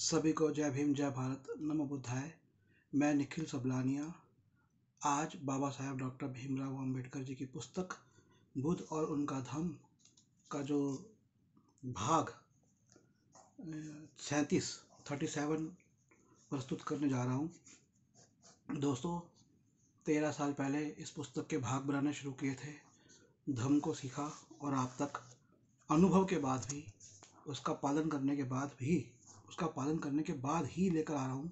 सभी को जय भीम जय भारत नमो बुद्धाय। मैं निखिल सबलानिया आज बाबा साहेब डॉक्टर भीमराव अंबेडकर जी की पुस्तक बुद्ध और उनका धम्म का जो भाग 37 प्रस्तुत करने जा रहा हूँ। दोस्तों, 13 साल पहले इस पुस्तक के भाग बनाने शुरू किए थे। धम्म को सीखा और आप तक अनुभव के बाद भी उसका पालन करने के बाद ही लेकर आ रहा हूँ।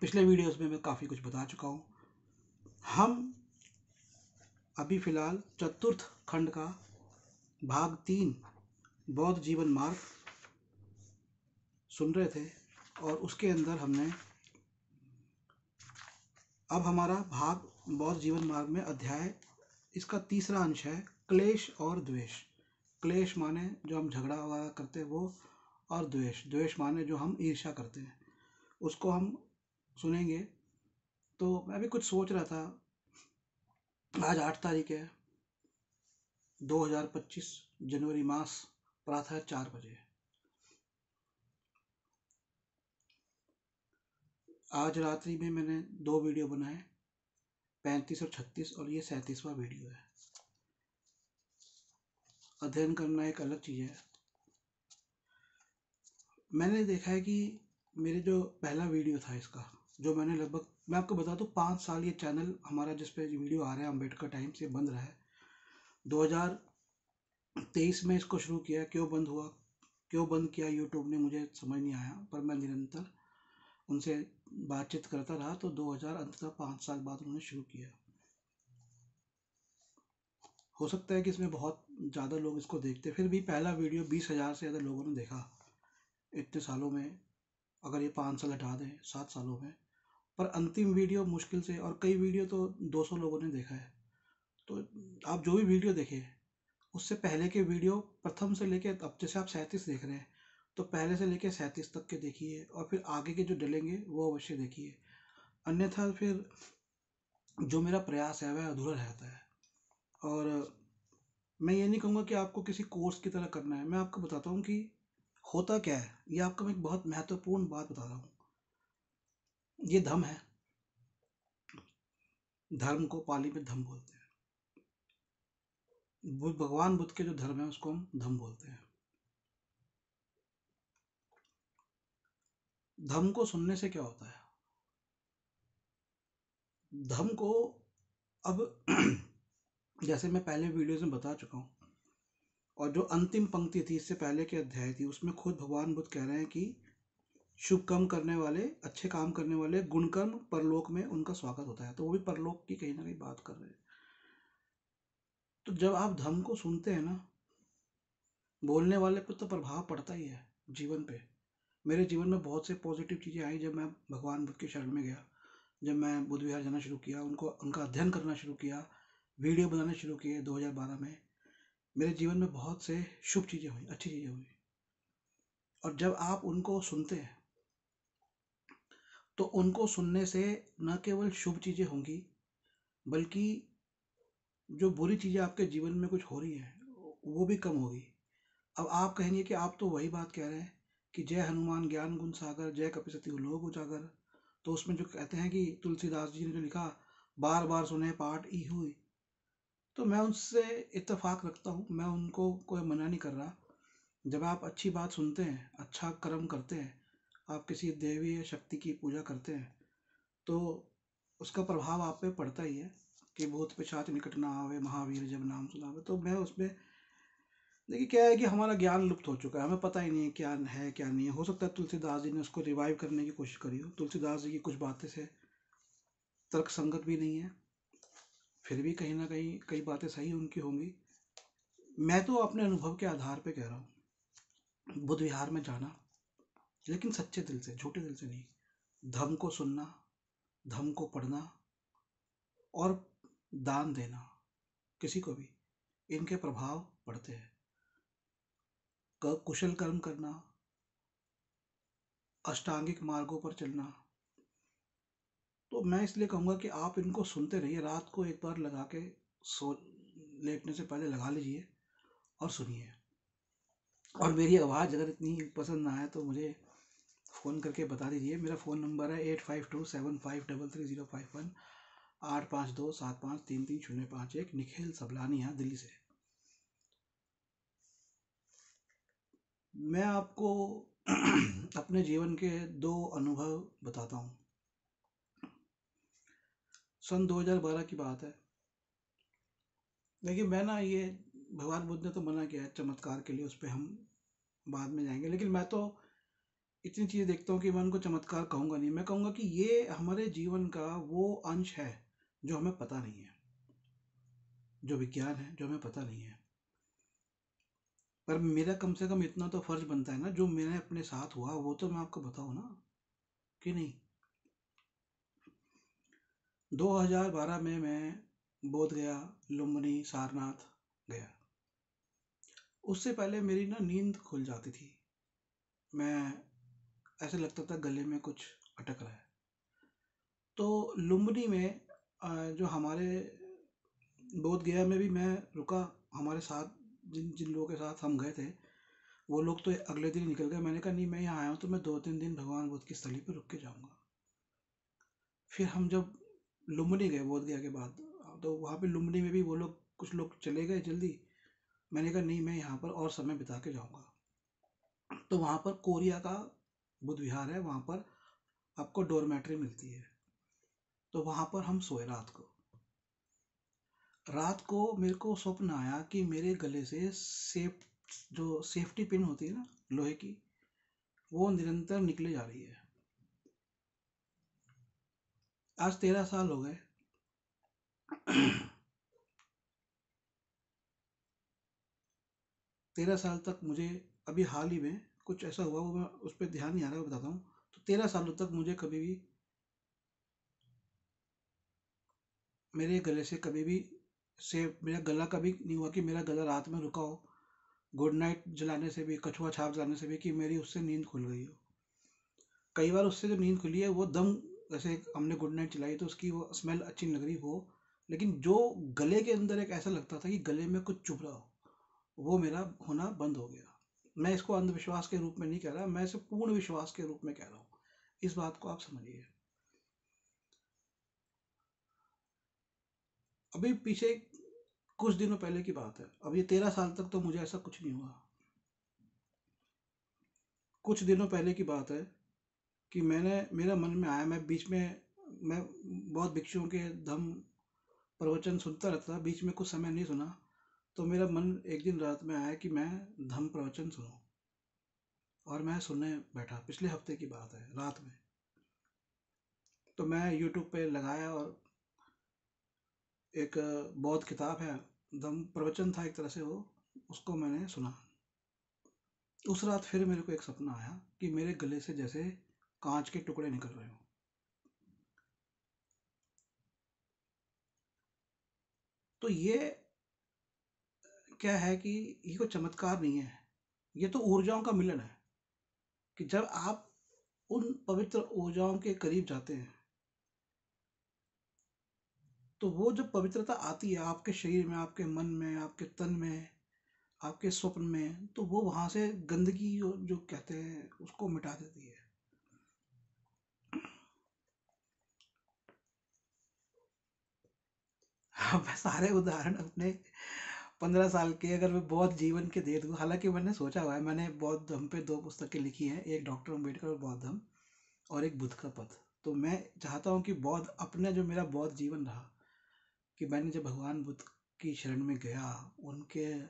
पिछले वीडियोस में मैं काफ़ी कुछ बता चुका हूँ। हम अभी फ़िलहाल चतुर्थ खंड का भाग 3 बौद्ध जीवन मार्ग सुन रहे थे और उसके अंदर हमने अब हमारा भाग बौद्ध जीवन मार्ग में अध्याय इसका तीसरा अंश है क्लेश और द्वेष। क्लेश माने जो हम झगड़ा वगैरह करते हैं वो, और द्वेष माने जो हम ईर्ष्या करते हैं, उसको हम सुनेंगे। तो मैं भी कुछ सोच रहा था, आज 8 तारीख है 2025 जनवरी मास, प्रातः 4 बजे। आज रात्रि में मैंने 2 वीडियो बनाए, 35 और 36, और ये 37वां वीडियो है। अध्ययन करना एक अलग चीज़ है। मैंने देखा है कि मेरे जो पहला वीडियो था इसका, जो मैंने लगभग, मैं आपको बता दूं, 5 साल ये चैनल हमारा जिस पे वीडियो आ रहा है अम्बेडकर टाइम से बंद रहा है। 2023 में इसको शुरू किया। क्यों बंद हुआ, क्यों बंद किया यूट्यूब ने, मुझे समझ नहीं आया, पर मैं निरंतर उनसे बातचीत करता रहा। तो 2000 अंततः 5 साल बाद उन्होंने शुरू किया। हो सकता है कि इसमें बहुत ज़्यादा लोग इसको देखते, फिर भी पहला वीडियो 20,000 से ज़्यादा लोगों ने देखा इतने सालों में, अगर ये 5 साल हटा दें 7 सालों में। पर अंतिम वीडियो मुश्किल से, और कई वीडियो तो 200 लोगों ने देखा है। तो आप जो भी वीडियो देखें, उससे पहले के वीडियो प्रथम से लेके अब, जैसे आप 37 देख रहे हैं तो पहले से लेके 37 तक के देखिए, और फिर आगे के जो डलेंगे वो अवश्य देखिए। अन्यथा फिर जो मेरा प्रयास है वह अधूरा रहता है। और मैं ये नहीं कहूँगा कि आपको किसी कोर्स की तरह करना है। मैं आपको बताता हूँ कि होता क्या है। ये आपको मैं एक बहुत महत्वपूर्ण बात बता रहा हूँ। ये धम्म है। धर्म को पाली में धम्म बोलते हैं। भगवान बुद्ध के जो धर्म है उसको हम धम्म बोलते हैं। धम्म को सुनने से क्या होता है? धम्म को अब जैसे मैं पहले वीडियोस में बता चुका हूँ, और जो अंतिम पंक्ति थी इससे पहले के अध्याय थी, उसमें खुद भगवान बुद्ध कह रहे हैं कि शुभ कर्म करने वाले, अच्छे काम करने वाले, गुणकर्म परलोक में उनका स्वागत होता है। तो वो भी परलोक की कहीं ना कहीं बात कर रहे हैं। तो जब आप धम्म को सुनते हैं ना, बोलने वाले पे तो प्रभाव पड़ता ही है जीवन पे। मेरे जीवन में बहुत से पॉजिटिव चीज़ें आई जब मैं भगवान बुद्ध की शरण में गया, जब मैं बुद्ध विहार जाना शुरू किया, उनका अध्ययन करना शुरू किया, वीडियो बनाने शुरू किए 2012 में। मेरे जीवन में बहुत से शुभ चीज़ें हुई, अच्छी चीज़ें हुई। और जब आप उनको सुनते हैं तो उनको सुनने से न केवल शुभ चीज़ें होंगी, बल्कि जो बुरी चीज़ें आपके जीवन में कुछ हो रही हैं वो भी कम होगी। अब आप कहेंगे कि आप तो वही बात कह रहे हैं कि जय हनुमान ज्ञान गुण सागर, जय कपीसति लोक उजागर। तो उसमें जो कहते हैं कि तुलसीदास जी ने जो लिखा, बार बार सुने पाठ ई हुई, तो मैं उनसे इत्तेफाक रखता हूँ। मैं उनको कोई मना नहीं कर रहा। जब आप अच्छी बात सुनते हैं, अच्छा कर्म करते हैं, आप किसी देवी या शक्ति की पूजा करते हैं, तो उसका प्रभाव आप पे पड़ता ही है कि भूत पिशाच निकट ना आवे, महावीर जब नाम सुनावे। तो मैं उसमें, देखिए क्या है कि हमारा ज्ञान लुप्त हो चुका है, हमें पता ही नहीं है क्या है क्या नहीं है। हो सकता है तुलसीदास जी ने उसको रिवाइव करने की कोशिश करी हो। तुलसीदास जी की कुछ बातें से तर्क संगत भी नहीं है, फिर भी कहीं ना कहीं कई बातें सही उनकी होंगी। मैं तो अपने अनुभव के आधार पे कह रहा हूँ, बुद्ध विहार में जाना, लेकिन सच्चे दिल से, झूठे दिल से नहीं। धम्म को सुनना, धम्म को पढ़ना और दान देना किसी को भी, इनके प्रभाव पड़ते हैं। कुशल कर्म करना, अष्टांगिक मार्गों पर चलना। तो मैं इसलिए कहूँगा कि आप इनको सुनते रहिए। रात को एक बार लगा के सो, लेटने से पहले लगा लीजिए और सुनिए। और मेरी आवाज़ अगर इतनी पसंद ना आए तो मुझे फ़ोन करके बता दीजिए। मेरा फ़ोन नंबर है 8527533051, 8527533051, निखिल सबलानिया, दिल्ली से। मैं आपको अपने जीवन के 2 अनुभव बताता हूँ। सन 2012 की बात है। देखिए मैं ना ये, भगवान बुद्ध ने तो मना किया है चमत्कार के लिए, उस पर हम बाद में जाएंगे, लेकिन मैं तो इतनी चीज़ें देखता हूँ कि मैं उनको चमत्कार कहूँगा नहीं। मैं कहूँगा कि ये हमारे जीवन का वो अंश है जो हमें पता नहीं है, जो विज्ञान है जो हमें पता नहीं है। पर मेरा कम से कम इतना तो फर्ज बनता है ना, जो मेरे अपने साथ हुआ वो तो मैं आपको बताऊँ ना, कि नहीं। 2012 में मैं बोध गया, लुम्बिनी, सारनाथ गया। उससे पहले मेरी ना नींद खुल जाती थी। मैं, ऐसे लगता था गले में कुछ अटक रहा है। तो लुम्बिनी में जो हमारे बोध गया में भी मैं रुका, हमारे साथ जिन जिन लोगों के साथ हम गए थे वो लोग तो अगले दिन ही निकल गए। मैंने कहा नहीं, मैं यहाँ आया हूँ तो मैं 2-3 दिन भगवान बुद्ध की स्थली पर रुक के जाऊँगा। फिर हम जब लुम्बिनी गए बोध गया के बाद, तो वहाँ पे लुम्बिनी में भी वो लोग, कुछ लोग चले गए जल्दी। मैंने कहा नहीं, मैं यहाँ पर और समय बिता के जाऊँगा। तो वहाँ पर कोरिया का बुद्ध विहार है, वहाँ पर आपको डोरमेट्री मिलती है। तो वहाँ पर हम सोए रात को। रात को मेरे को स्वप्न आया कि मेरे गले से जो सेफ्टी पिन होती है ना लोहे की, वो निरंतर निकले जा रही है। आज 13 साल हो गए। 13 साल तक मुझे, अभी हाल ही में कुछ ऐसा हुआ, वो मैं उस पर ध्यान नहीं आ रहा, बताता हूँ। तो 13 सालों तक मुझे कभी भी, मेरे गले से कभी भी से मेरा गला कभी नहीं हुआ कि मेरा गला रात में रुका हो, गुड नाइट जलाने से भी, कछुआ छाप जलाने से भी, कि मेरी उससे नींद खुल गई हो। कई बार उससे जो नींद खुली है वो दम, जैसे हमने गुड नाइट चलाई तो उसकी वो स्मेल अच्छी लग रही हो, लेकिन जो गले के अंदर एक ऐसा लगता था कि गले में कुछ चुभ रहा हो, वो मेरा होना बंद हो गया। मैं इसको अंधविश्वास के रूप में नहीं कह रहा, मैं इसे पूर्ण विश्वास के रूप में कह रहा हूँ। इस बात को आप समझिए। अभी पीछे कुछ दिनों पहले की बात है, अब ये 13 साल तक तो मुझे ऐसा कुछ नहीं हुआ। कुछ दिनों पहले की बात है कि मेरा मन में आया, मैं बीच में, मैं बहुत भिक्षुओं के धम्म प्रवचन सुनता रहता था, बीच में कुछ समय नहीं सुना। तो मेरा मन एक दिन रात में आया कि मैं धम्म प्रवचन सुनूं, और मैं सुनने बैठा। पिछले हफ्ते की बात है, रात में। तो मैं यूट्यूब पे लगाया और एक बौद्ध किताब है, धम्म प्रवचन था एक तरह से वो, उसको मैंने सुना। उस रात फिर मेरे को एक सपना आया कि मेरे गले से जैसे कांच के टुकड़े निकल रहे हो। तो ये क्या है कि ये कोई चमत्कार नहीं है, ये तो ऊर्जाओं का मिलन है। कि जब आप उन पवित्र ऊर्जाओं के करीब जाते हैं, तो वो जब पवित्रता आती है आपके शरीर में, आपके मन में, आपके तन में, आपके स्वप्न में, तो वो वहां से गंदगी जो कहते हैं उसको मिटा देती है। अब मैं सारे उदाहरण अपने 15 साल के अगर मैं बौद्ध जीवन के दे दूं, हालांकि मैंने सोचा हुआ है, मैंने बौद्ध धर्म पे 2 पुस्तकें लिखी हैं, एक डॉक्टर अम्बेडकर और बौद्ध धर्म, और एक बुद्ध का पथ। तो मैं चाहता हूँ कि बौद्ध, अपने जो मेरा बौद्ध जीवन रहा, कि मैंने जब भगवान बुद्ध की शरण में गया, उनके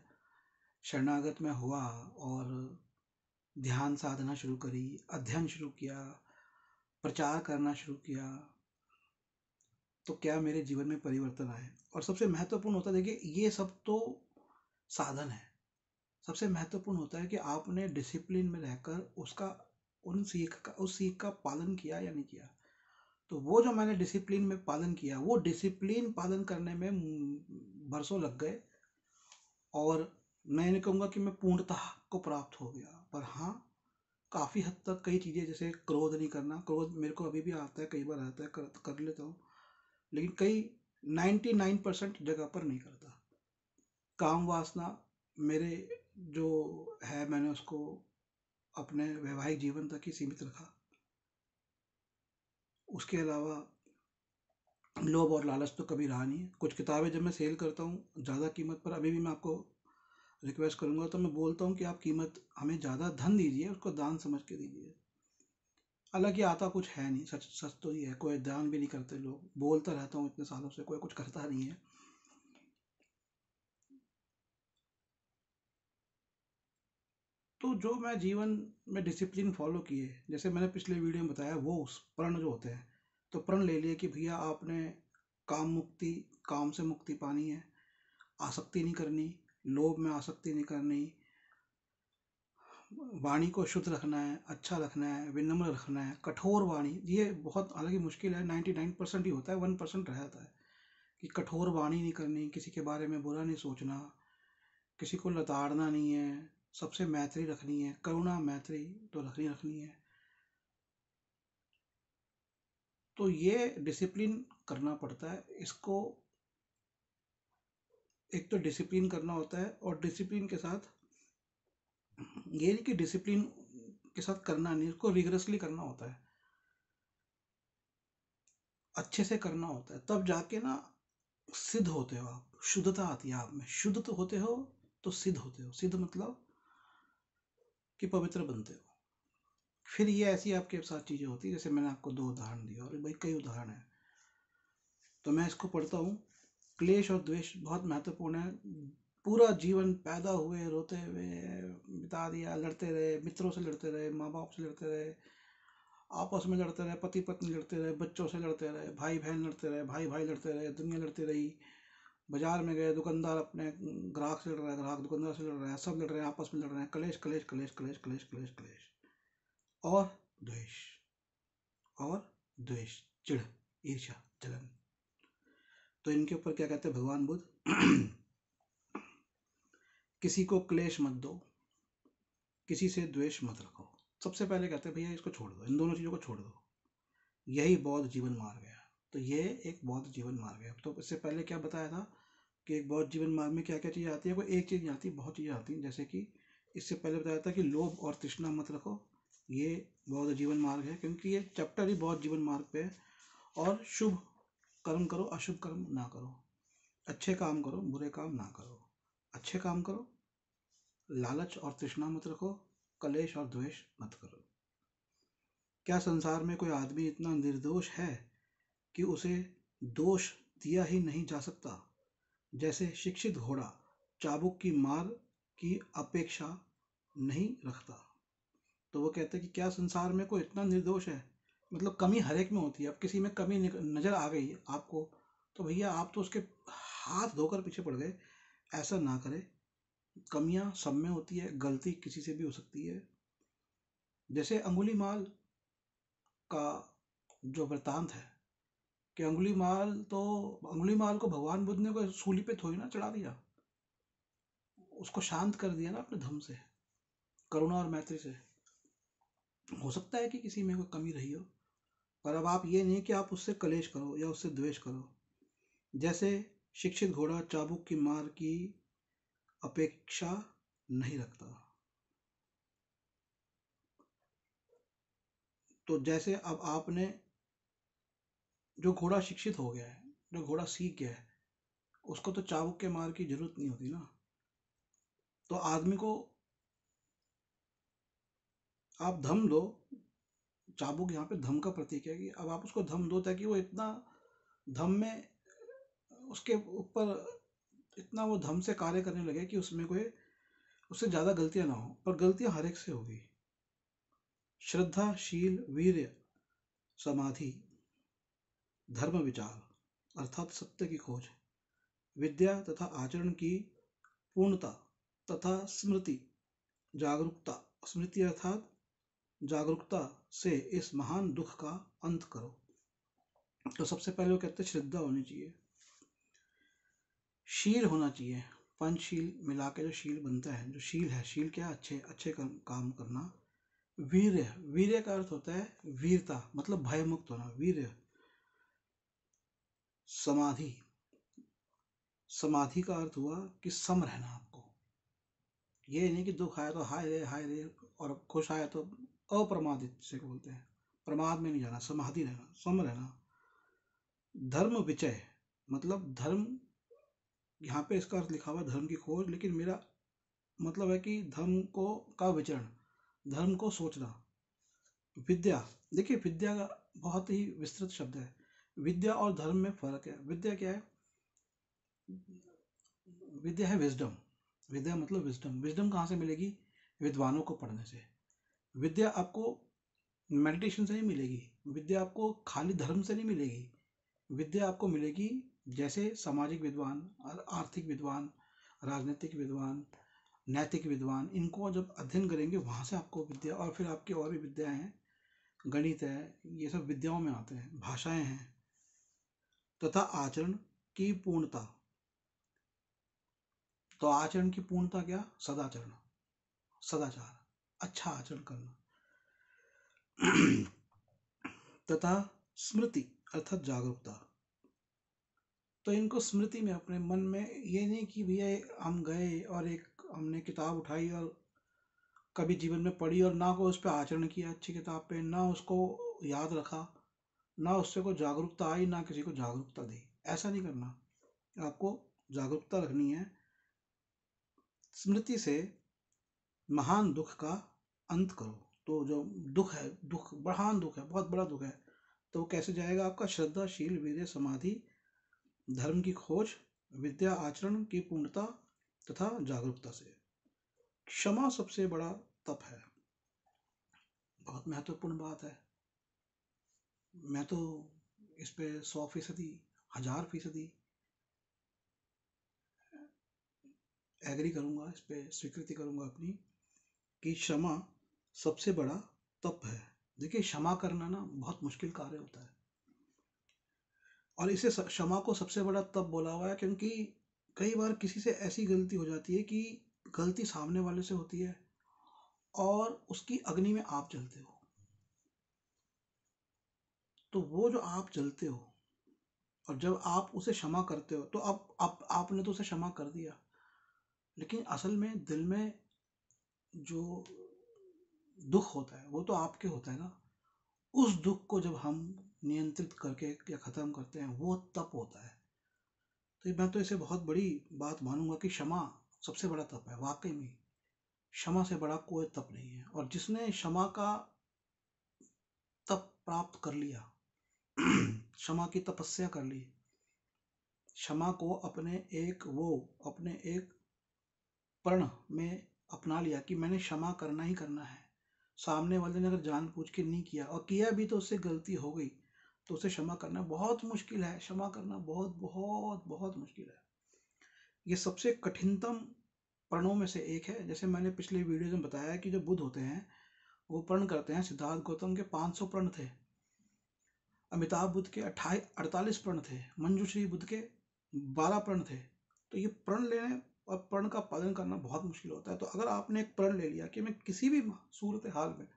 शरणागत में हुआ, और ध्यान साधना शुरू करी, अध्ययन शुरू किया, प्रचार करना शुरू किया, तो क्या मेरे जीवन में परिवर्तन आए। और सबसे महत्वपूर्ण होता है, देखिए ये सब तो साधन है, सबसे महत्वपूर्ण होता है कि आपने डिसिप्लिन में रहकर उसका, उस सीख का पालन किया या नहीं किया। तो वो जो मैंने डिसिप्लिन में पालन किया, वो डिसिप्लिन पालन करने में बरसों लग गए, और मैं नहीं कहूँगा कि मैं पूर्णतः को प्राप्त हो गया, पर हाँ, काफ़ी हद तक कई चीज़ें, जैसे क्रोध नहीं करना, क्रोध मेरे को अभी भी आता है, कई बार आता है, कर लेता हूँ, लेकिन कई 99% जगह पर नहीं करता। काम वासना मेरे जो है, मैंने उसको अपने वैवाहिक जीवन तक ही सीमित रखा। उसके अलावा लोभ और लालच तो कभी रहा नहीं है। कुछ किताबें जब मैं सेल करता हूँ ज़्यादा कीमत पर, अभी भी मैं आपको रिक्वेस्ट करूँगा तो मैं बोलता हूँ कि आप कीमत हमें ज़्यादा धन दीजिए, उसको दान समझ के दीजिए। हालांकि आता कुछ है नहीं, सच सच तो ये है, कोई दान भी नहीं करते लोग। बोलता रहता हूँ इतने सालों से, कोई कुछ करता नहीं है। तो जो मैं जीवन में डिसिप्लिन फॉलो किए, जैसे मैंने पिछले वीडियो में बताया, वो उस प्रण जो होते हैं, तो प्रण ले लिए कि भैया आपने काम मुक्ति, काम से मुक्ति पानी है, आसक्ति नहीं करनी, लोभ में आसक्ति नहीं करनी, वाणी को शुद्ध रखना है, अच्छा रखना है, विनम्र रखना है, कठोर वाणी। ये बहुत हालांकि मुश्किल है, 99% ही होता है, 1% रह जाता है कि कठोर वाणी नहीं करनी, किसी के बारे में बुरा नहीं सोचना, किसी को लताड़ना नहीं है, सबसे मैत्री रखनी है, करुणा मैत्री तो रखनी रखनी है। तो ये डिसिप्लिन करना पड़ता है। इसको एक तो डिसिप्लिन करना होता है, और डिसिप्लिन के साथ ये नहीं कि डिसिप्लिन के साथ करना नहीं, उसको रिगरसली करना होता है, अच्छे से करना होता है, तब जाके ना सिद्ध होते हो आप, शुद्धता आती है आप में। शुद्ध तो होते हो तो सिद्ध होते हो। सिद्ध मतलब कि पवित्र बनते हो। फिर ये ऐसी आपके साथ चीजें होती है, जैसे मैंने आपको 2 उदाहरण दिए, और भाई कई उदाहरण है। तो मैं इसको पढ़ता हूँ। क्लेश और द्वेष बहुत महत्वपूर्ण है। पूरा जीवन पैदा हुए रोते हुए बिता दिया, लड़ते रहे, मित्रों से लड़ते रहे, माँ बाप से लड़ते रहे, आपस में लड़ते रहे, पति पत्नी लड़ते रहे, बच्चों से लड़ते रहे, भाई बहन लड़ते रहे, भाई भाई लड़ते रहे, दुनिया लड़ती रही। बाजार में गए, दुकानदार अपने ग्राहक से लड़ रहा है, ग्राहक दुकानदार से लड़ रहा है, सब लड़ रहे हैं, आपस में लड़ रहे हैं, कलेश कलेश कलेश कलेश कलेश कलेश कलेश। और द्वेष, और द्वेष, चिढ़, ईर्ष्या, जलन। तो इनके ऊपर क्या कहते हैं भगवान बुद्ध? किसी को क्लेश मत दो, किसी से द्वेष मत रखो। सबसे पहले कहते हैं भैया इसको छोड़ दो, इन दोनों चीज़ों को छोड़ दो। यही बौद्ध जीवन मार्ग है। तो ये एक बौद्ध जीवन मार्ग है। तो इससे पहले क्या बताया था कि एक बौद्ध जीवन मार्ग में क्या क्या चीज़ें आती है? कोई एक चीज़ नहीं आती, बहुत चीज़ें आती हैं। जैसे कि इससे पहले बताया था कि लोभ और तृष्णा मत रखो, ये बौद्ध जीवन मार्ग है, क्योंकि ये चैप्टर ही बौद्ध जीवन मार्ग पे है। और शुभ कर्म करो, अशुभ कर्म ना करो, अच्छे काम करो, बुरे काम ना करो। अच्छे काम करो, लालच और तृष्णा मत रखो, कलेश और द्वेष मत करो। क्या संसार में कोई आदमी इतना निर्दोष है कि उसे दोष दिया ही नहीं जा सकता? जैसे शिक्षित घोड़ा चाबुक की मार की अपेक्षा नहीं रखता। तो वो कहते हैं कि क्या संसार में कोई इतना निर्दोष है? मतलब कमी हर एक में होती है। अब किसी में कमी नजर आ गई आपको, तो भैया आप तो उसके हाथ धोकर पीछे पड़ गए। ऐसा ना करें। कमियां सब में होती है, गलती किसी से भी हो सकती है। जैसे अंगुलीमाल का जो वृतांत है, कि अंगुलीमाल को भगवान बुद्ध ने कोई सूली पे थोड़ी ना चढ़ा दिया, उसको शांत कर दिया ना अपने धम्म से, करुणा और मैत्री से। हो सकता है कि किसी में कोई कमी रही हो, पर अब आप ये नहीं कि आप उससे कलेश करो या उससे द्वेष करो। जैसे शिक्षित घोड़ा चाबुक की मार की अपेक्षा नहीं रखता। तो जैसे अब आपने, जो घोड़ा शिक्षित हो गया है, जो घोड़ा सीख गया है, उसको तो चाबुक के मार की जरूरत नहीं होती ना। तो आदमी को आप धम दो। चाबुक यहाँ पे धम का प्रतीक है, कि अब आप उसको धम दो ताकि वो इतना धम में, उसके ऊपर इतना वो धम से कार्य करने लगे कि उसमें कोई, उससे ज़्यादा गलतियां ना हो। पर गलतियां हर एक से होगी। श्रद्धा, शील, वीर्य, समाधि, धर्म विचार अर्थात सत्य की खोज, विद्या तथा आचरण की पूर्णता, तथा स्मृति, जागरूकता, स्मृति अर्थात जागरूकता से इस महान दुख का अंत करो। तो सबसे पहले वो कहते हैं श्रद्धा होनी चाहिए, शील होना चाहिए। पंचशील मिला के जो शील बनता है, जो शील है, शील क्या? अच्छे अच्छे काम करना। वीर्य, वीर्य का अर्थ होता है वीरता, मतलब भय मुक्त होना, वीर्य। समाधि, समाधि का अर्थ हुआ कि सम रहना आपको, ये नहीं कि दुख आया तो हाय रे, और खुश आया तो अप्रमादित से बोलते हैं। प्रमाद में नहीं जाना, समाधि रहना, सम रहना। धर्म विचय मतलब धर्म, यहाँ पे इसका अर्थ लिखा हुआ है धर्म की खोज, लेकिन मेरा मतलब है कि धर्म को का विचरण, धर्म को सोचना। विद्या, देखिए विद्या का बहुत ही विस्तृत शब्द है। विद्या और धर्म में फर्क है। विद्या क्या है? विद्या है विजडम। विद्या मतलब विजडम। विजडम कहाँ से मिलेगी? विद्वानों को पढ़ने से। विद्या आपको मेडिटेशन से नहीं मिलेगी। विद्या आपको खाली धर्म से नहीं मिलेगी। विद्या आपको मिलेगी जैसे सामाजिक विद्वान, आर्थिक विद्वान, राजनीतिक विद्वान, नैतिक विद्वान, इनको जब अध्ययन करेंगे वहाँ से आपको विद्या, और फिर आपकी और भी विद्याएं हैं, गणित है, ये सब विद्याओं में आते हैं, भाषाएं हैं। तथा आचरण की पूर्णता, तो आचरण की पूर्णता क्या? सदाचरण, सदाचार, अच्छा आचरण करना। तथा स्मृति अर्थात जागरूकता, तो इनको स्मृति में, अपने मन में, ये नहीं कि भैया हम गए और एक हमने किताब उठाई और कभी जीवन में पढ़ी और ना को उस पर आचरण किया अच्छी किताब पे, ना उसको याद रखा, ना उससे को जागरूकता आई, ना किसी को जागरूकता दी। ऐसा नहीं करना। आपको जागरूकता रखनी है। स्मृति से महान दुख का अंत करो। तो जो दुख है, दुख महान दुख है, बहुत बड़ा दुख है, तो वो कैसे जाएगा आपका? श्रद्धा, शील, वीर्य, समाधि, धर्म की खोज, विद्या, आचरण की पूर्णता तथा जागरूकता से। क्षमा सबसे बड़ा तप है। बहुत महत्वपूर्ण बात है। मैं तो इस पे 100%, 1000% एग्री करूंगा, इस पे स्वीकृति करूंगा अपनी, कि क्षमा सबसे बड़ा तप है। देखिए क्षमा करना ना बहुत मुश्किल कार्य होता है, और इसे क्षमा को सबसे बड़ा तप बोला हुआ है क्योंकि कई बार किसी से ऐसी गलती हो जाती है कि गलती सामने वाले से होती है और उसकी अग्नि में आप जलते हो। तो वो जो आप जलते हो और जब आप उसे क्षमा करते हो, तो अब आपने तो उसे क्षमा कर दिया, लेकिन असल में दिल में जो दुख होता है वो तो आपके होता है ना। उस दुख को जब हम नियंत्रित करके या खत्म करते हैं, वो तप होता है। तो मैं तो इसे बहुत बड़ी बात मानूंगा कि क्षमा सबसे बड़ा तप है। वाकई में क्षमा से बड़ा कोई तप नहीं है। और जिसने क्षमा का तप प्राप्त कर लिया, क्षमा की तपस्या कर ली, क्षमा को अपने एक प्रण में अपना लिया कि मैंने क्षमा करना ही करना है। सामने वाले ने अगर जानबूझ के नहीं किया और किया भी तो उससे गलती हो गई, तो उसे क्षमा करना बहुत मुश्किल है। क्षमा करना बहुत बहुत बहुत मुश्किल है। ये सबसे कठिनतम प्रणों में से एक है। जैसे मैंने पिछले वीडियो में बताया कि जो बुद्ध होते हैं वो प्रण करते हैं। सिद्धार्थ गौतम के 500 प्रण थे, अमिताभ बुद्ध के 48 प्रण थे, मंजूश्री बुद्ध के 12 प्रण थे। तो ये प्रण लेने और प्रण का पालन करना बहुत मुश्किल होता है। तो अगर आपने एक प्रण ले लिया कि मैं किसी भी सूरत हाल में,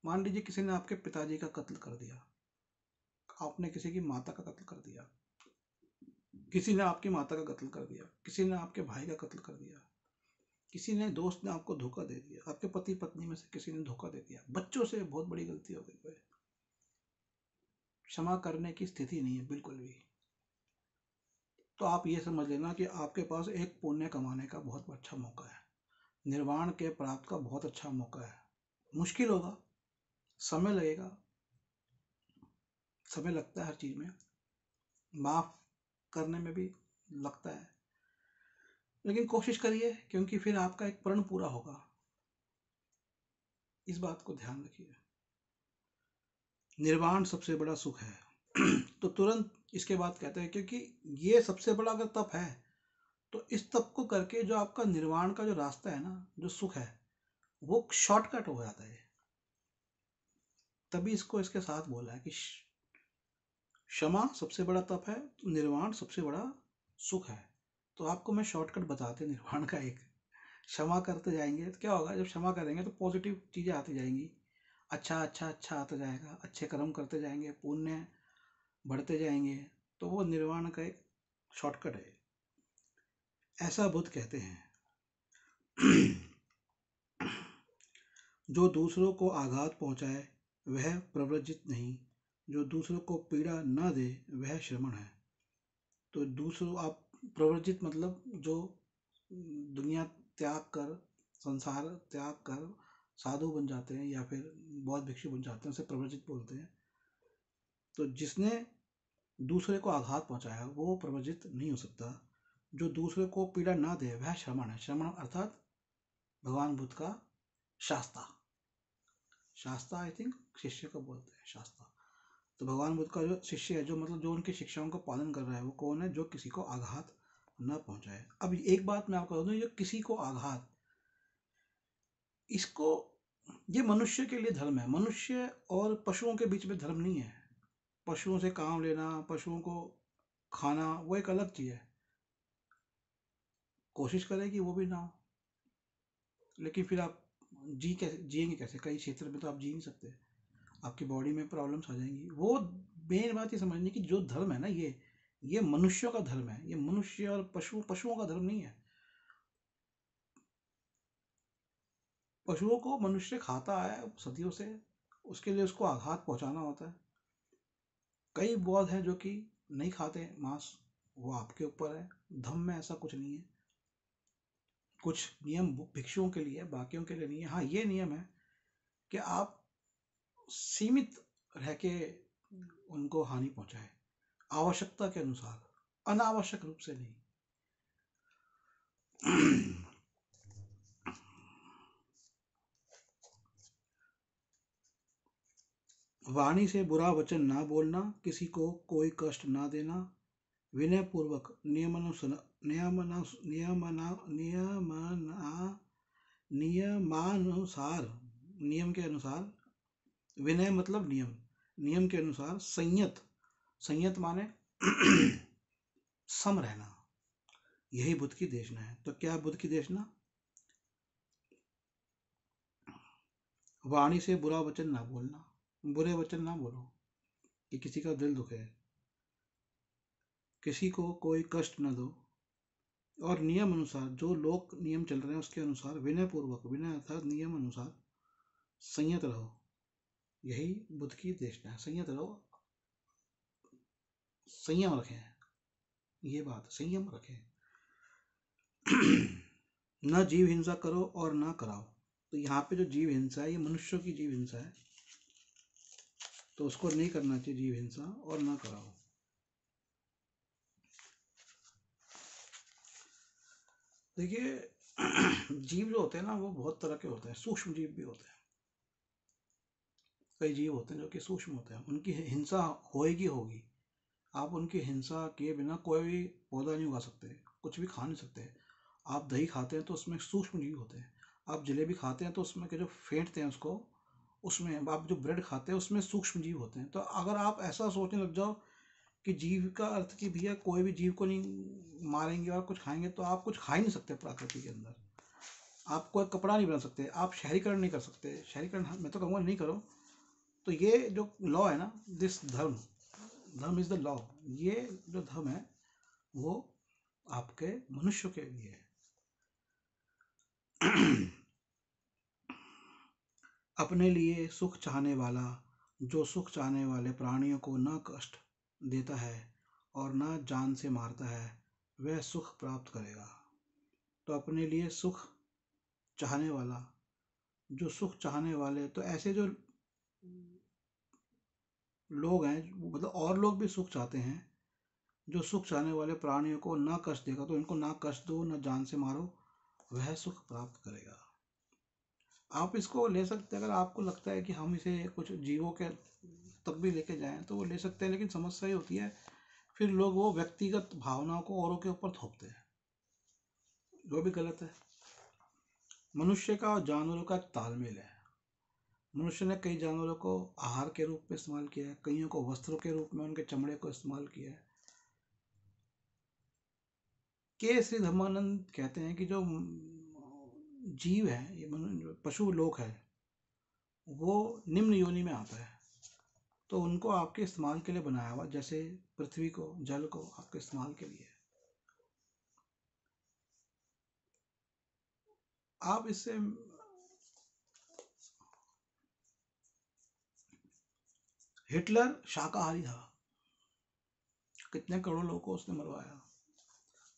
मान लीजिए किसी ने आपके पिताजी का कत्ल कर दिया, आपने किसी की माता का कत्ल कर दिया, किसी ने आपकी माता का कत्ल कर दिया, किसी ने आपके भाई का कत्ल कर दिया, किसी ने दोस्त ने आपको धोखा दे दिया, आपके पति पत्नी में से किसी ने धोखा दे दिया, बच्चों से बहुत बड़ी गलती हो गई, क्षमा करने की स्थिति नहीं है बिल्कुल भी। तो आप ये समझ लेना कि आपके पास एक पुण्य कमाने का बहुत अच्छा मौका है, निर्वाण के प्राप्त का बहुत अच्छा मौका है। मुश्किल होगा, समय लगेगा, समय लगता है हर चीज में, माफ करने में भी लगता है, लेकिन कोशिश करिए क्योंकि फिर आपका एक प्रण पूरा होगा। इस बात को ध्यान रखिए। निर्वाण सबसे बड़ा सुख है। तो तुरंत इसके बाद कहते हैं क्योंकि ये सबसे बड़ा अगर तप है, तो इस तप को करके जो आपका निर्वाण का जो रास्ता है ना, जो सुख है, वो शॉर्टकट हो जाता है। तभी इसको इसके साथ बोला है कि क्षमा सबसे बड़ा तप है, तो निर्वाण सबसे बड़ा सुख है। तो आपको मैं शॉर्टकट बताते निर्वाण का एक, क्षमा करते जाएंगे तो क्या होगा, जब क्षमा करेंगे तो पॉजिटिव चीजें आती जाएंगी, अच्छा अच्छा अच्छा आता जाएगा, अच्छे कर्म करते जाएंगे, पुण्य बढ़ते जाएंगे। तो वो निर्वाण का एक शॉर्टकट है, ऐसा बुद्ध कहते हैं। जो दूसरों को आघात पहुंचाए वह प्रव्रजित नहीं, जो दूसरों को पीड़ा न दे वह श्रमण है। तो दूसरों आप प्रव्रजित मतलब जो दुनिया त्याग कर, संसार त्याग कर साधु बन जाते हैं या फिर बौद्ध भिक्षु बन जाते हैं, उसे प्रव्रजित बोलते हैं। तो जिसने दूसरे को आघात पहुंचाया वो प्रव्रजित नहीं हो सकता। जो दूसरे को पीड़ा ना दे वह श्रमण है। श्रमण अर्थात भगवान बुद्ध का शास्ता। शास्ता आई थिंक शिष्य को बोलते हैं शास्ता। तो भगवान बुद्ध का जो शिष्य है, जो मतलब जो उनकी शिक्षाओं का पालन कर रहा है, वो कौन है? जो किसी को आघात न पहुंचाए। अब एक बात मैं आपको बता दूं, ये किसी को आघात, इसको, ये मनुष्य के लिए धर्म है। मनुष्य और पशुओं के बीच में धर्म नहीं है। पशुओं से काम लेना, पशुओं को खाना, वो एक अलग चीज है। कोशिश करें कि वो भी ना हो, लेकिन फिर आप जिएंगे कैसे? कई क्षेत्र में तो आप जी नहीं सकते, आपकी बॉडी में प्रॉब्लम्स आ जाएंगी। वो मेन बात ये समझनी कि जो धर्म है ना, ये मनुष्यों का धर्म है। ये मनुष्य और पशुओं का धर्म नहीं है। पशुओं को मनुष्य खाता है सदियों से, उसके लिए उसको आघात पहुंचाना होता है। कई बौद्ध हैं जो कि नहीं खाते मांस, वो आपके ऊपर है। धर्म में ऐसा कुछ नहीं है। कुछ नियम भिक्षुओं के लिए, बाकियों के लिए नहीं है। हाँ, ये नियम है कि आप सीमित रह के उनको हानि पहुंचाए, आवश्यकता के अनुसार, अनावश्यक रूप से नहीं। वाणी से बुरा वचन ना बोलना, किसी को कोई कष्ट ना देना, विनय पूर्वक नियमानुसार, नियम के अनुसार, विनय मतलब नियम, नियम के अनुसार संयत, संयत माने सम रहना, यही बुद्ध की देशना है। तो क्या बुद्ध की देशना? वाणी से बुरा वचन ना बोलना, बुरे वचन ना बोलो कि किसी का दिल दुखे, किसी को कोई कष्ट न दो, और नियम अनुसार, जो लोग नियम चल रहे हैं उसके अनुसार, विनय पूर्वक, विनय अर्थात नियम अनुसार संयत रहो, यही बुद्ध की देशना है। संयत रहो, संयम रखें, ये बात, संयम रखें। न जीव हिंसा करो और न कराओ। तो यहाँ पे जो जीव हिंसा है, ये मनुष्यों की जीव हिंसा है, तो उसको नहीं करना चाहिए जीव हिंसा, और न कराओ। देखिए जीव जो होते हैं ना, वो बहुत तरह के होते हैं। सूक्ष्म जीव भी होते हैं। कई जीव होते हैं जो कि सूक्ष्म होते हैं, उनकी हिंसा होएगी होगी। आप उनकी हिंसा किए बिना कोई भी पौधा नहीं उगा सकते, कुछ भी खा नहीं सकते। आप दही खाते हैं तो उसमें सूक्ष्म जीव होते हैं। आप जलेबी खाते हैं तो उसमें के जो फेंटते हैं उसको, उसमें आप जो ब्रेड खाते हैं उसमें सूक्ष्म जीव होते हैं। तो अगर आप ऐसा सोचने लग जाओ कि जीव का अर्थ कि भैया कोई भी जीव को नहीं मारेंगे और कुछ खाएंगे, तो आप कुछ खा ही नहीं सकते प्रकृति के अंदर। आप कोई कपड़ा नहीं बना सकते, आप शहरीकरण नहीं कर सकते। शहरीकरण मैं तो कहूँगा नहीं करो। तो ये जो लॉ है ना, दिस धर्म, धर्म इज द लॉ, ये जो धर्म है वो आपके मनुष्य के लिए है। अपने लिए सुख चाहने वाला, जो सुख चाहने वाले प्राणियों को न कष्ट देता है और न जान से मारता है, वह सुख प्राप्त करेगा। तो अपने लिए सुख चाहने वाला, जो सुख चाहने वाले, तो ऐसे जो लोग हैं, मतलब और लोग भी सुख चाहते हैं, जो सुख चाहने वाले प्राणियों को ना कष्ट देगा, तो इनको ना कष्ट दो, ना जान से मारो, वह सुख प्राप्त करेगा। आप इसको ले सकते हैं, अगर आपको लगता है कि हम इसे कुछ जीवों के तक भी लेके जाएं तो वो ले सकते हैं, लेकिन समस्या ये होती है फिर लोग वो व्यक्तिगत भावनाओं को औरों के ऊपर थोपते हैं, जो भी गलत है। मनुष्य का और जानवरों का तालमेल है। मनुष्य ने कई जानवरों को आहार के रूप में इस्तेमाल किया है, कईयों को वस्त्रों के रूप में उनके चमड़े को इस्तेमाल किया है। के श्री धर्मानंद कहते हैं कि जो जीव है, ये पशु लोक है, वो निम्न योनि में आता है। तो उनको आपके इस्तेमाल के लिए बनाया हुआ, जैसे पृथ्वी को, जल को आपके इस्तेमाल के लिए। आप इससे हिटलर शाकाहारी था, कितने करोड़ लोगों को उसने मरवाया।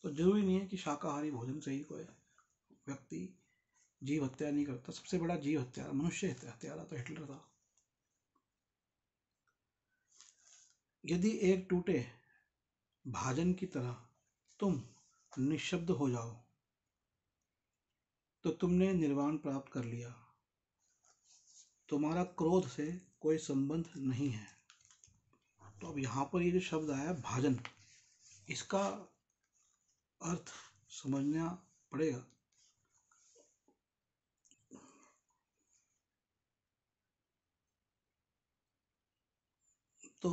तो जरूरी नहीं है कि शाकाहारी भोजन से ही कोई व्यक्ति जीव हत्या नहीं करता। सबसे बड़ा जीव हत्यारा, मनुष्य हत्यारा तो हिटलर था। यदि एक टूटे भाजन की तरह तुम निशब्द हो जाओ तो तुमने निर्वाण प्राप्त कर लिया। तुम्हारा क्रोध से कोई संबंध नहीं है। तो अब यहाँ पर ये जो शब्द आया भाजन, इसका अर्थ समझना पड़ेगा। तो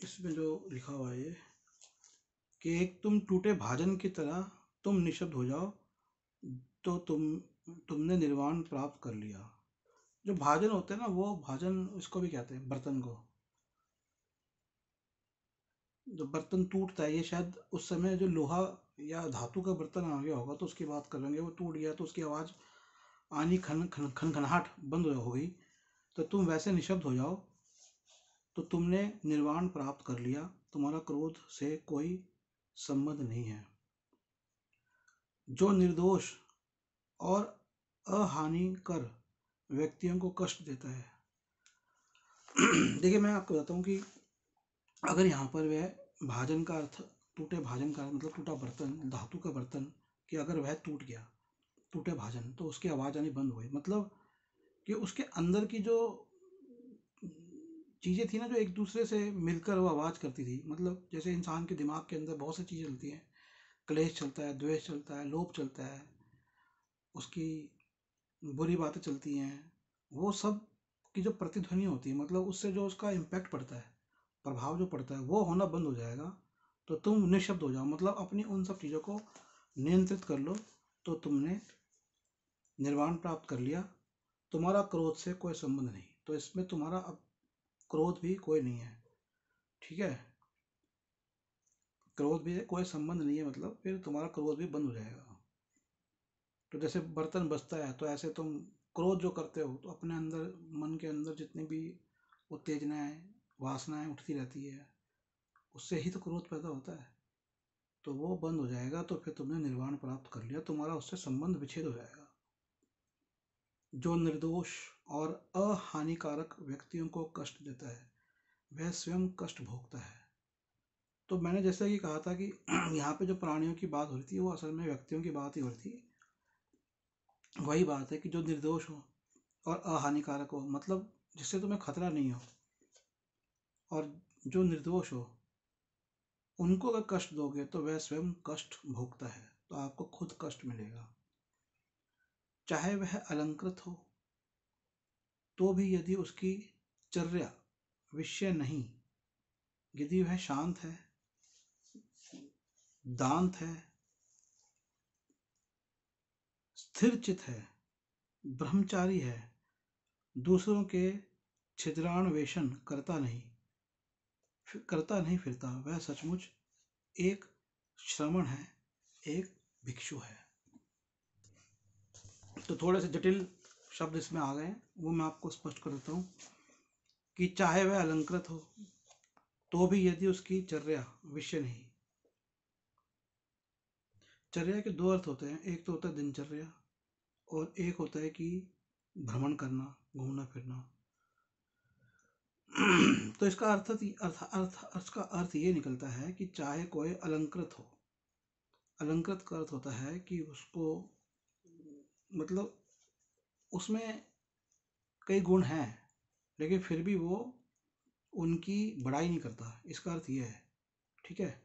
इसमें जो लिखा हुआ है कि एक तुम टूटे भाजन की तरह तुम निशब्द हो जाओ तो तुमने निर्वाण प्राप्त कर लिया। जो भाजन होते हैं ना, वो भाजन इसको भी कहते हैं, बर्तन को। जो बर्तन टूटता है, ये शायद उस समय जो लोहा या धातु का बर्तन आ गया होगा तो उसकी बात कर लेंगे। वो टूट गया तो उसकी आवाज़ आनी, खन खन खनखनाहट बंद हो गई। तो तुम वैसे निशब्द हो जाओ तो तुमने निर्वाण प्राप्त कर लिया। तुम्हारा क्रोध से कोई संबंध नहीं है। जो निर्दोष और अहानिकर व्यक्तियों को कष्ट देता है। देखिए, मैं आपको बताता हूँ कि अगर यहाँ पर वह भाजन का अर्थ, टूटे भाजन का मतलब टूटा बर्तन, धातु का बर्तन, कि अगर वह टूट गया, टूटे भाजन, तो उसकी आवाज़ आनी बंद हो गई। मतलब कि उसके अंदर की जो चीज़ें थी ना, जो एक दूसरे से मिलकर वो आवाज़ करती थी। मतलब जैसे इंसान के दिमाग के अंदर बहुत सी चीज़ें चलती हैं, क्लेश चलता है, द्वेष चलता है, लोभ चलता है, उसकी बुरी बातें चलती हैं, वो सब की जो प्रतिध्वनि होती है, मतलब उससे जो उसका इम्पैक्ट पड़ता है, प्रभाव जो पड़ता है, वो होना बंद हो जाएगा। तो तुम निशब्द हो जाओ, मतलब अपनी उन सब चीज़ों को नियंत्रित कर लो तो तुमने निर्वाण प्राप्त कर लिया। तुम्हारा क्रोध से कोई संबंध नहीं। तो इसमें तुम्हारा अब क्रोध भी कोई नहीं है, ठीक है। क्रोध भी कोई संबंध नहीं है, मतलब फिर तुम्हारा क्रोध भी बंद हो जाएगा। तो जैसे बर्तन बजता है, तो ऐसे तुम क्रोध जो करते हो तो अपने अंदर, मन के अंदर जितनी भी उत्तेजनाएं, वासनाएं उठती रहती है, उससे ही तो क्रोध पैदा होता है। तो वो बंद हो जाएगा तो फिर तुमने निर्वाण प्राप्त कर लिया, तुम्हारा उससे संबंध विच्छेद हो जाएगा। जो निर्दोष और अहानिकारक व्यक्तियों को कष्ट देता है वह स्वयं कष्ट भोगता है। तो मैंने जैसा कि कहा था कि यहाँ पे जो प्राणियों की बात हो रही थी वो असल में व्यक्तियों की बात ही हो रही थी। वही बात है कि जो निर्दोष हो और अहानिकारक हो, मतलब जिससे तुम्हें खतरा नहीं हो, और जो निर्दोष हो उनको अगर कष्ट दोगे तो वह स्वयं कष्ट भोगता है, तो आपको खुद कष्ट मिलेगा। चाहे वह अलंकृत हो तो भी यदि उसकी चर्या विषय नहीं, यदि वह शांत है, दांत है, स्थिर चित है, ब्रह्मचारी है, दूसरों के छिद्रान्वेषण करता नहीं फिरता, वह सचमुच एक श्रमण है, एक भिक्षु है। तो थोड़े से जटिल शब्द इसमें आ गए, वो मैं आपको स्पष्ट कर देता हूँ कि चाहे वह अलंकृत हो तो भी यदि उसकी चर्या विषय नहीं। चर्या के दो अर्थ होते हैं, एक तो होता है दिनचर्या और एक होता है कि भ्रमण करना, घूमना फिरना। तो इसका इसका अर्थ ये निकलता है कि चाहे कोई अलंकृत हो। अलंकृत का अर्थ होता है कि उसको, मतलब उसमें कई गुण हैं लेकिन फिर भी वो उनकी बड़ाई नहीं करता, इसका अर्थ ये है, ठीक है।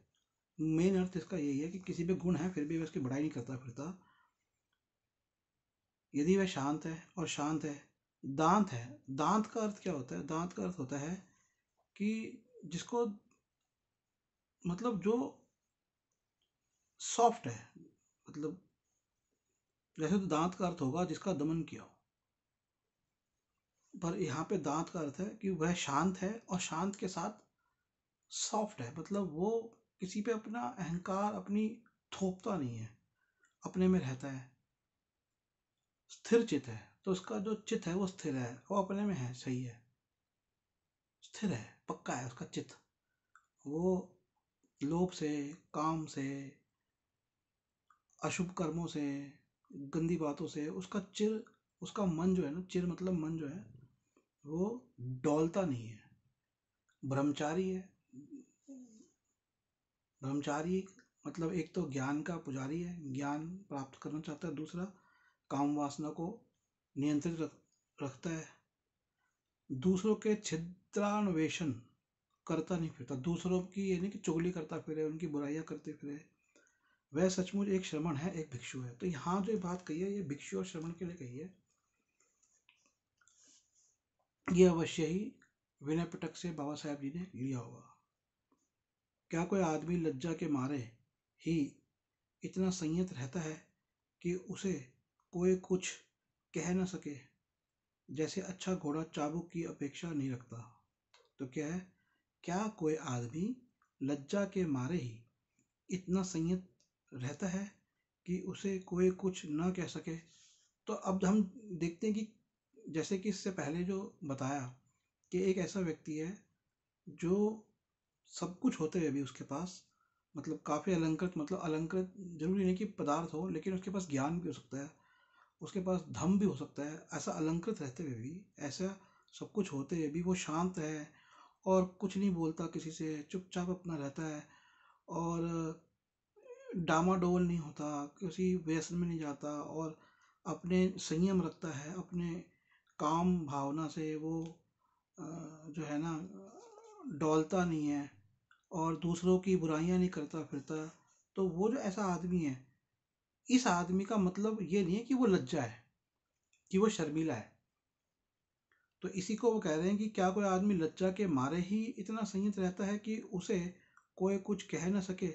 मेन अर्थ इसका यही है कि किसी भी गुण है फिर भी वह उसकी बड़ाई नहीं करता फिरता। यदि वह शांत है, और शांत है, दांत है। दांत का अर्थ क्या होता है? दांत का अर्थ होता है कि जिसको, मतलब जो सॉफ्ट है, मतलब जैसे तो दांत का अर्थ होगा जिसका दमन किया हो, पर यहाँ पे दांत का अर्थ है कि वह शांत है और शांत के साथ सॉफ्ट है, मतलब वो किसी पे अपना अहंकार अपनी थोपता नहीं है, अपने में रहता है, स्थिर चित है। तो उसका जो चित है वो स्थिर है, वो अपने में है, सही है। स्थिर है, पक्का है उसका चित्त। वो लोभ से, काम से, अशुभ कर्मों से, गंदी बातों से उसका मन जो है ना, चिर मतलब मन जो है, वो डोलता नहीं है। ब्रह्मचारी है। ब्रह्मचारी मतलब एक तो ज्ञान का पुजारी है, ज्ञान प्राप्त करना चाहता है। दूसरा, काम वासना को नियंत्रित रखता है। दूसरों के छिद्रान्वेषण करता नहीं फिरता, दूसरों की ये नहीं कि चुगली करता फिरे, उनकी बुराइयां करते फिरे। वह सचमुच एक श्रमण है, एक भिक्षु है। तो यहाँ जो बात कही है, ये भिक्षु और श्रमण के लिए कही है। ये अवश्य ही विनय पिटक से बाबा साहेब जी ने लिया होगा। क्या कोई आदमी लज्जा के मारे ही इतना संयत रहता है कि उसे कोई कुछ कह न सके, जैसे अच्छा घोड़ा चाबुक की अपेक्षा नहीं रखता? तो क्या है, क्या कोई आदमी लज्जा के मारे ही इतना संयत रहता है कि उसे कोई कुछ न कह सके? तो अब हम देखते हैं कि जैसे कि इससे पहले जो बताया कि एक ऐसा व्यक्ति है जो सब कुछ होते हुए भी उसके पास, मतलब काफ़ी अलंकृत, मतलब अलंकृत जरूरी नहीं कि पदार्थ हो, लेकिन उसके पास ज्ञान भी हो सकता है, उसके पास धन भी हो सकता है। ऐसा अलंकृत रहते हुए भी, ऐसा सब कुछ होते हुए भी वो शांत है और कुछ नहीं बोलता किसी से, चुपचाप अपना रहता है और डामाडोल नहीं होता, किसी व्यसन में नहीं जाता और अपने संयम रखता है। अपने काम भावना से वो जो है ना, डोलता नहीं है और दूसरों की बुराइयां नहीं करता फिरता। तो वो जो ऐसा आदमी है, इस आदमी का मतलब ये नहीं है कि वो लज्जा है, कि वो शर्मीला है। तो इसी को वो कह रहे हैं कि क्या कोई आदमी लज्जा के मारे ही इतना संयत रहता है कि उसे कोई कुछ कह ना सके,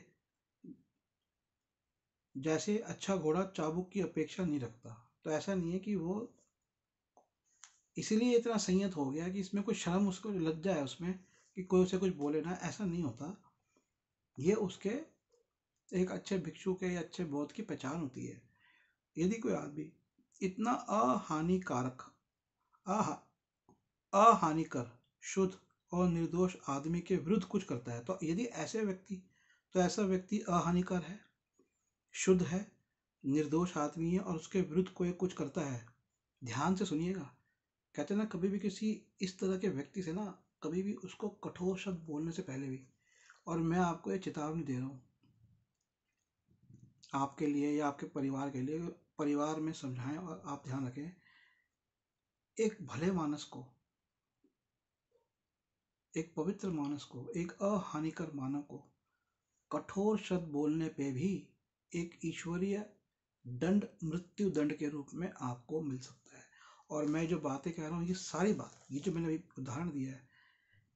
जैसे अच्छा घोड़ा चाबुक की अपेक्षा नहीं रखता? तो ऐसा नहीं है कि वो इसीलिए इतना संयत हो गया कि इसमें कोई शर्म, उसको लज्जा है उसमें कि कोई उसे कुछ बोले ना, ऐसा नहीं होता। ये उसके एक अच्छे भिक्षु के या अच्छे बौद्ध की पहचान होती है। यदि कोई आदमी इतना अहानिकारक, अहा अहानिकर, शुद्ध और निर्दोष आदमी के विरुद्ध कुछ करता है, तो यदि ऐसे व्यक्ति, तो ऐसा व्यक्ति अहानिकर है, शुद्ध है, निर्दोष आदमी है और उसके विरुद्ध कोई कुछ करता है, ध्यान से सुनिएगा। कहते हैं ना, कभी भी किसी इस तरह के व्यक्ति से ना, कभी भी उसको कठोर शब्द बोलने से पहले भी, और मैं आपको ये चेतावनी दे रहा हूँ आपके लिए या आपके परिवार के लिए, परिवार में समझाएं और आप ध्यान रखें, एक भले मानस को, एक पवित्र मानस को, एक अहानिकर मानव को कठोर शब्द बोलने पे भी एक ईश्वरीय दंड, मृत्यु दंड के रूप में आपको मिल सकता है। और मैं जो बातें कह रहा हूँ, ये सारी बात, ये जो मैंने अभी उदाहरण दिया है,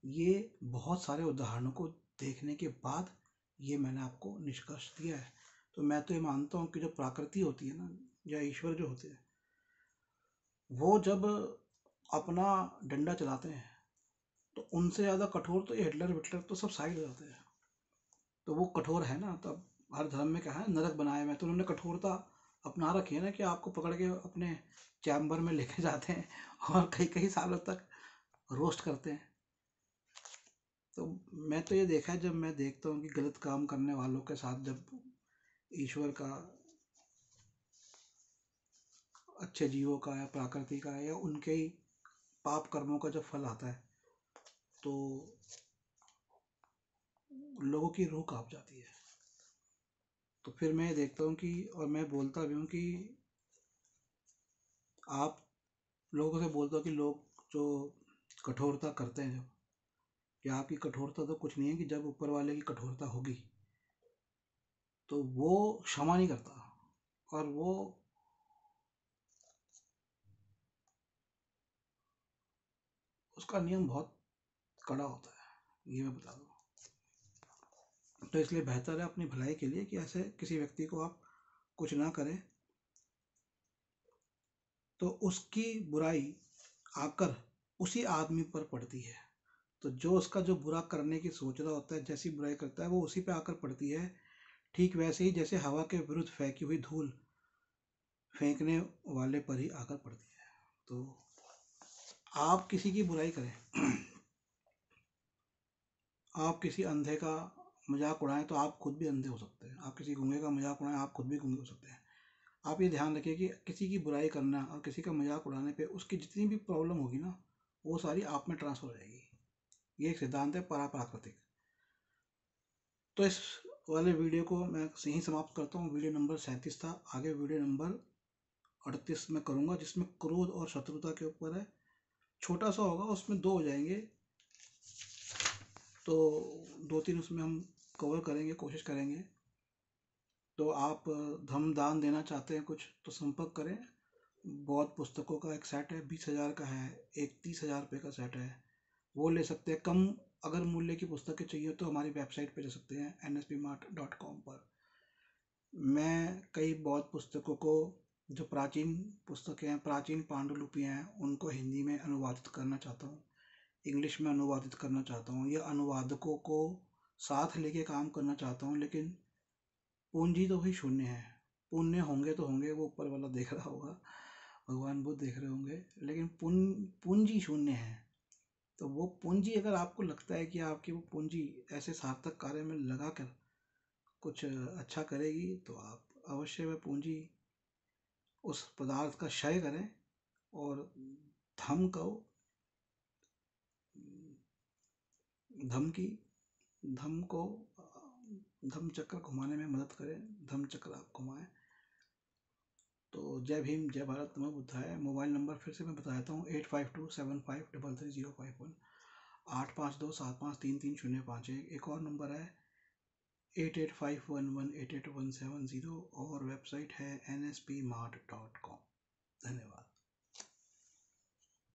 ये बहुत सारे उदाहरणों को देखने के बाद ये मैंने आपको निष्कर्ष दिया है। तो मैं तो ये मानता हूँ कि जो प्रकृति होती है ना, या ईश्वर जो होते हैं, वो जब अपना डंडा चलाते हैं तो उनसे ज़्यादा कठोर तो ये हिटलर विटलर तो सब साइड हो जाते हैं। तो वो कठोर है ना, तब हर धर्म में क्या है, नरक बनाए हुए हैं, तो उन्होंने कठोरता अपना रखी है ना, कि आपको पकड़ के अपने चैम्बर में लेके जाते हैं और कई कई सालों तक रोस्ट करते हैं। तो मैं तो ये देखा है, जब मैं देखता हूँ कि गलत काम करने वालों के साथ जब ईश्वर का, अच्छे जीवों का या प्रकृति का या उनके ही पाप कर्मों का जब फल आता है, तो लोगों की रूह कांप जाती है। तो फिर मैं देखता हूँ कि, और मैं बोलता भी हूँ कि आप लोगों से बोलता हूँ कि लोग जो कठोरता करते हैं, जब, कि आपकी कठोरता तो कुछ नहीं है, कि जब ऊपर वाले की कठोरता होगी तो वो क्षमा नहीं करता, और वो उसका नियम बहुत कड़ा होता है, ये मैं बता दूँ। तो इसलिए बेहतर है अपनी भलाई के लिए कि ऐसे किसी व्यक्ति को आप कुछ ना करें, तो उसकी बुराई आकर उसी आदमी पर पड़ती है। तो जो उसका जो बुरा करने की सोच रहा होता है, जैसी बुराई करता है, वो उसी पे आकर पड़ती है। ठीक वैसे ही जैसे हवा के विरुद्ध फेंकी हुई धूल फेंकने वाले पर ही आकर पड़ती है। तो आप किसी की बुराई करें आप किसी अंधे का मजाक उड़ाएं तो आप खुद भी अंधे हो सकते हैं, आप किसी गूंगे का मजाक उड़ाएं आप खुद भी गूंगे हो सकते हैं। आप ये ध्यान रखिए कि किसी की बुराई करना और किसी का मजाक उड़ाने पे उसकी जितनी भी प्रॉब्लम होगी ना, वो सारी आप में ट्रांसफर हो जाएगी। ये एक सिद्धांत है पराप्राकृतिक। तो इस वाले वीडियो को मैं यहीं समाप्त करता हूँ। वीडियो नंबर 37 था, आगे वीडियो नंबर 38 में करूँगा, जिसमें क्रोध और शत्रुता के ऊपर है। छोटा सा होगा, उसमें 2 हो जाएंगे, तो 2-3 उसमें हम कवर करेंगे, कोशिश करेंगे। तो आप धम दान देना चाहते हैं कुछ तो संपर्क करें। बहुत पुस्तकों का एक सेट है, 20,000 का है, एक 30,000 रुपये का सेट है, वो ले सकते हैं। कम अगर मूल्य की पुस्तकें चाहिए तो हमारी वेबसाइट पे ले सकते हैं nspmart.com पर। मैं कई बौद्ध पुस्तकों को, जो प्राचीन पुस्तकें हैं, प्राचीन पांडुलिपियाँ हैं, उनको हिंदी में अनुवादित करना चाहता हूँ, इंग्लिश में अनुवादित करना चाहता हूँ, या अनुवादकों को साथ लेके काम करना चाहता हूँ। लेकिन पूंजी तो वही शून्य है। पुण्य होंगे तो होंगे, वो ऊपर वाला देख रहा होगा, भगवान बुद्ध देख रहे होंगे, लेकिन पूंजी शून्य है। तो वो पूंजी अगर आपको लगता है कि आपकी वो पूंजी ऐसे सार्थक कार्य में लगा कर कुछ अच्छा करेगी, तो आप अवश्य वह पूंजी उस पदार्थ का क्षय करें और धम को धम की धम को धम चक्र घुमाने में मदद करें, धम चक्र आप घुमाएं। तो जय भीम, जय भारत, नमो बुद्धाय। मोबाइल नंबर फिर से मैं बता देता हूँ, 8527533051, 8527533051। एक और नंबर है 8851188170, और वेबसाइट है nspmart.com। धन्यवाद।